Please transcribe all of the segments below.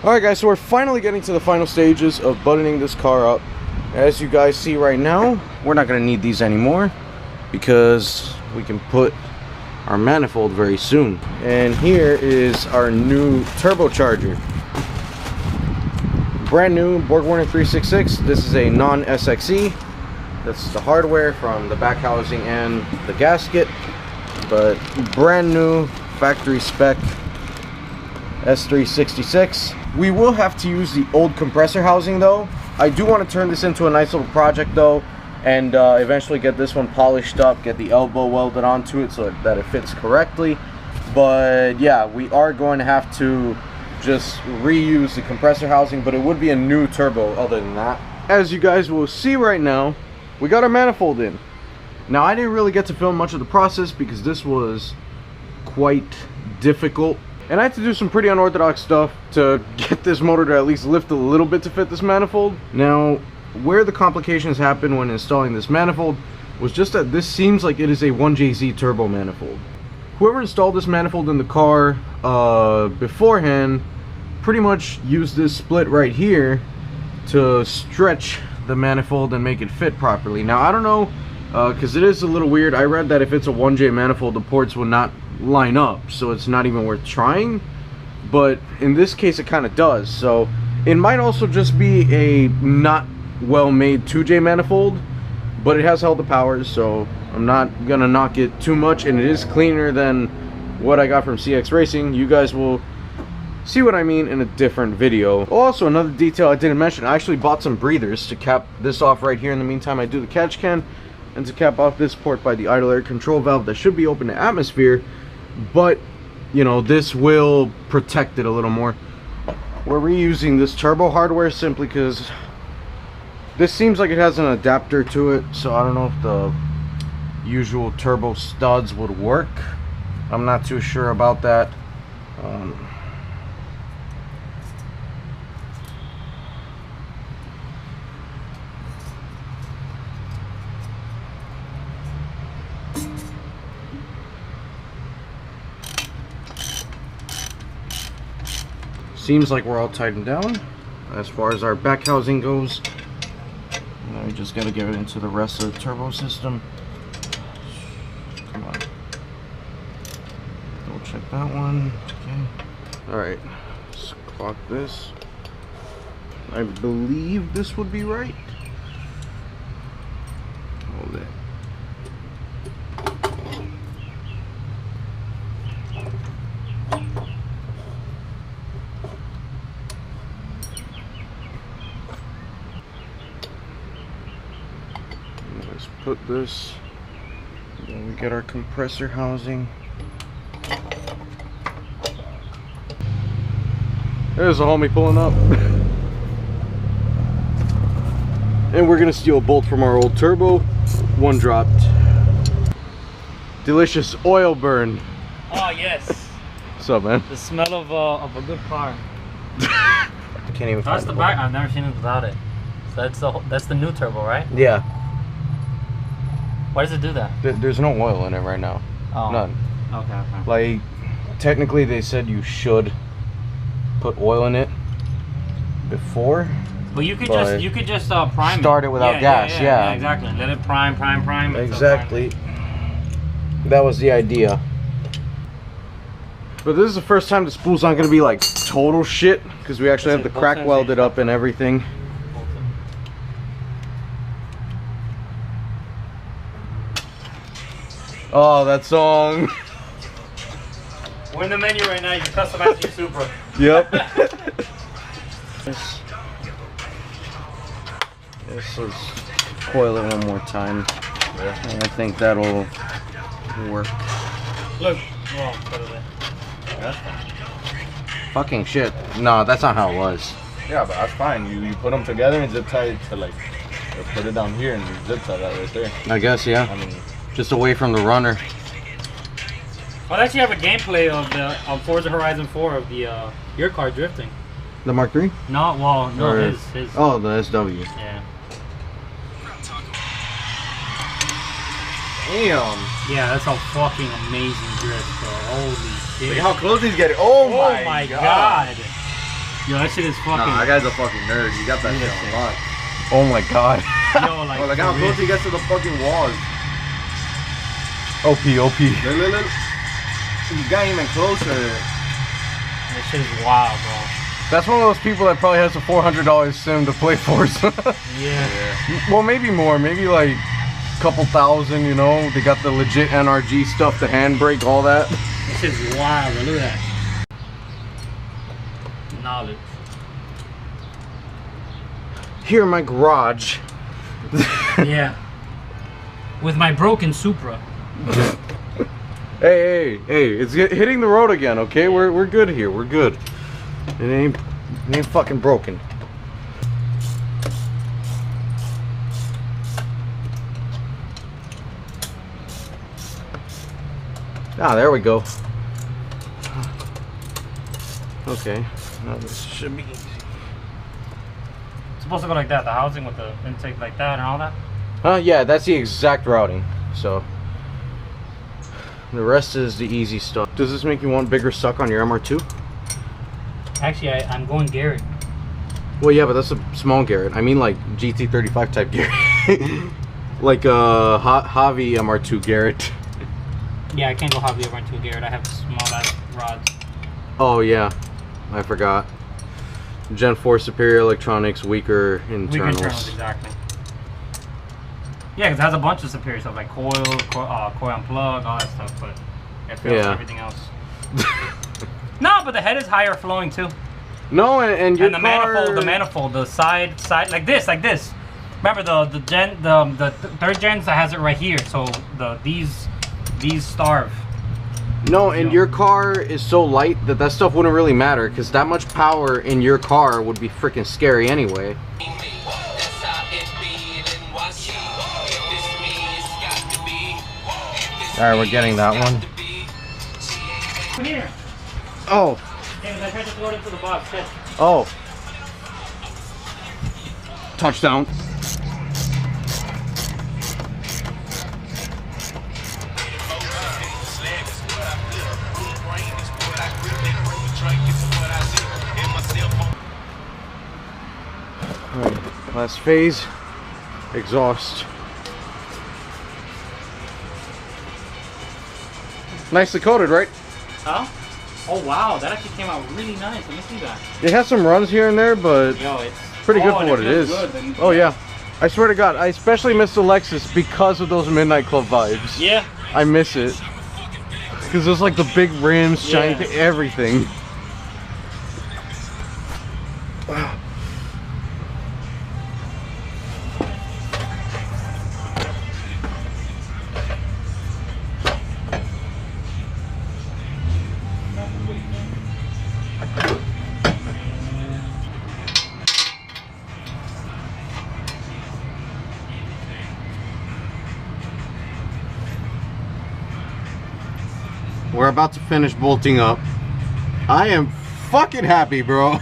Alright guys, so we're finally getting to the final stages of buttoning this car up. As you guys see right now, we're not going to need these anymore because we can put our manifold very soon. And here is our new turbocharger. Brand new BorgWarner 366. This is a non-SXE. That's the hardware from the back housing and the gasket. But brand new factory spec S366. We will have to use the old compressor housing though. I do want to turn this into a nice little project though, and eventually get this one polished up, get the elbow welded onto it so that it fits correctly. But yeah, we are going to have to just reuse the compressor housing, but it would be a new turbo other than that. As you guys will see right now, we got our manifold in. Now I didn't really get to film much of the process because this was quite difficult. And I had to do some pretty unorthodox stuff to get this motor to at least lift a little bit to fit this manifold. Now, where the complications happened when installing this manifold was just that this seems like it is a 1JZ turbo manifold. Whoever installed this manifold in the car beforehand pretty much used this split right here to stretch the manifold and make it fit properly. Now, I don't know, because it is a little weird. I read that if it's a 1J manifold, the ports will not line up, so it's not even worth trying, but in this case it kind of does. So it might also just be a not well made 2J manifold, but it has held the powers, so I'm not gonna knock it too much, and it is cleaner than what I got from CX Racing. You guys will see what I mean in a different video. Also, another detail I didn't mention, I actually bought some breathers to cap this off right here in the meantime I do the catch can, and to cap off this port by the idle air control valve that should be open to atmosphere. But you know, this will protect it a little more. We're reusing this turbo hardware simply because this seems like it has an adapter to it, so I don't know if the usual turbo studs would work. I'm not too sure about that. Seems like we're all tightened down as far as our back housing goes. Now we just gotta get it into the rest of the turbo system. Come on. Double check that one. Okay. Alright. Let's clock this. I believe this would be right. Hold it. Put this, then we get our compressor housing. There's a homie pulling up. And we're gonna steal a bolt from our old turbo. One dropped. Delicious oil burn. Oh yes. What's up, man? The smell of a good car. I can't even. That's the back. I've never seen it without it. So that's the new turbo, right? Yeah. Why does it do that? There's no oil in it right now. Oh. None. Okay. Like, technically they said you should put oil in it before. But you could just prime start it without gas. Yeah, exactly. Let it prime. Exactly. That was the idea. But this is the first time the spool's not gonna be like total shit, because we actually have the crack welded up and everything. Oh, that song. We're in the menu right now. You can customize your Supra. Yep. Let's coil it one more time. Yeah. And I think that'll work. Look. Oh, put it in. That's fine. Fucking shit. No, that's not how it was. Yeah, but that's fine. You put them together and zip tie it to like, put it down here and zip tie that right there. I guess, yeah. I mean, just away from the runner. I actually have a gameplay of Forza Horizon 4 of the your car drifting. The Mark III? No, well, no, his. Oh, the SW. Yeah. Damn. Yeah, that's a fucking amazing drift, bro. Holy shit. Look how close he's getting. Oh, my god. Yo, that shit is fucking. Nah, that guy's a fucking nerd. You got that shit on lock. Oh my god. Yo, like. Oh, look how close he gets to the fucking walls. OP. Look. He's getting even closer. That shit is wild, bro. That's one of those people that probably has a $400 sim to play Forza. Yeah. Well, maybe more. Maybe like a couple thousand, you know? They got the legit NRG stuff, the handbrake, all that. That shit's wild, bro. Look at that. Knowledge. Here in my garage. Yeah. With my broken Supra. Hey, it's hitting the road again, okay? We're good here. We're good. It ain't fucking broken. Ah, there we go. Okay. Now this should be easy. It's supposed to go like that, the housing with the intake like that and all that? Yeah, that's the exact routing. So the rest is the easy stuff. Does this make you want bigger suck on your MR2? Actually, I'm going Garrett. Well, yeah, but that's a small Garrett. I mean like GT35 type Garrett. Like Javi MR2 Garrett. Yeah, I can't go Javi over into a Garrett. I have small ass rods. Oh yeah, I forgot. Gen 4 superior electronics, weaker internals. Weaker internals, exactly. Yeah, because it has a bunch of superior stuff like coil unplug, all that stuff, but it fails everything else. No, but the head is higher flowing too. No, and your and the manifold, the side like this. Remember the third gens that has it right here. So these starve. No, and your car is so light that stuff wouldn't really matter because that much power in your car would be freaking scary anyway. All right, we're getting that one. Come here. Oh. Damn, I tried to throw it into the box. Shit. Oh. Touchdown. All right, last phase. Exhaust. Nicely coated, right? Huh? Oh wow, that actually came out really nice. Let me see that. It has some runs here and there, but Yo, it's pretty good for what it is. Oh yeah. I swear to God, I especially miss the Lexus because of those Midnight Club vibes. Yeah. I miss it. Because there's like the big rims, shiny everything. Wow. We're about to finish bolting up. I am fucking happy, bro.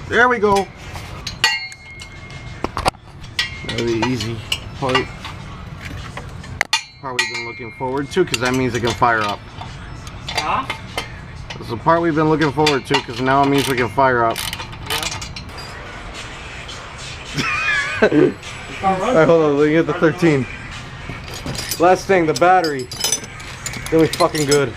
There we go. Really easy part we've been looking forward to, because that means it can fire up. Huh? It's the part we've been looking forward to, because now it means we can fire up. Alright, hold on, let me get the 13. Last thing, the battery. Then we fucking good.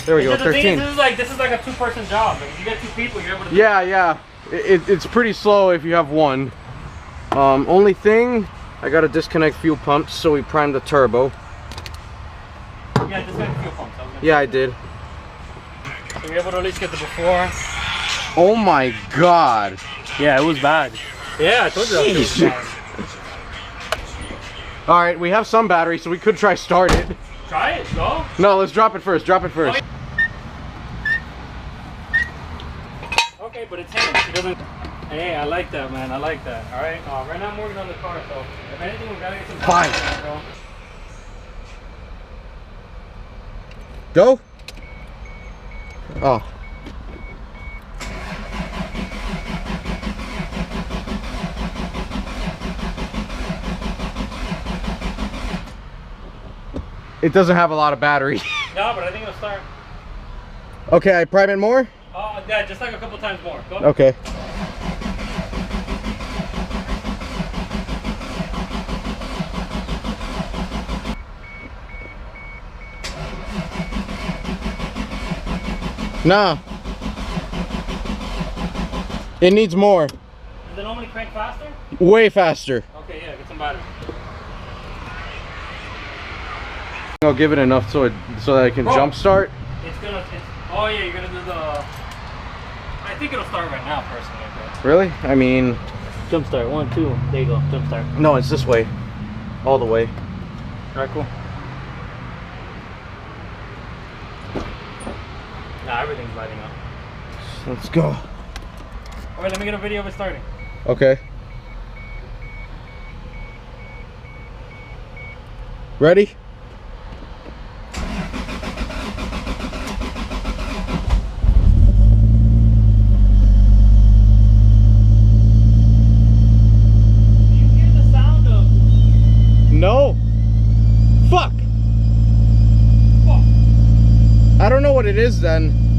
There we go, 13. This is like a two-person job. Like if you get two people, you're able to. Yeah. It's pretty slow if you have one. Only thing, I gotta disconnect fuel pumps, so we prime the turbo. Yeah, disconnect fuel pumps. Yeah, I did. So you're able to at least get the before. Oh my God. Yeah, it was bad. Yeah, I told you that was bad. All right, we have some battery, so we could try start it. Try it, go. No, let's drop it first. Drop it first. Okay, but it's him. He doesn't. Hey, I like that, man. I like that. All right. Right now I'm working on the car, so if anything, we gotta get some. Fine. Bro. Go. Oh. It doesn't have a lot of battery. No, but I think it'll start. Okay, I prime it more? Yeah, just like a couple times more. Go. Okay. Nah. It needs more. Does it normally crank faster? Way faster. Okay, yeah, get some battery. I'll give it enough so that I can jump start. Oh yeah, you're gonna do the. I think it'll start right now, personally. But... Really? I mean. Jump start. 1, 2. There you go. Jump start. No, it's this way. All the way. Alright, cool. Nah, everything's lighting up. Let's go. Alright, let me get a video of it starting. Okay. Ready? No. Fuck. I don't know what it is then.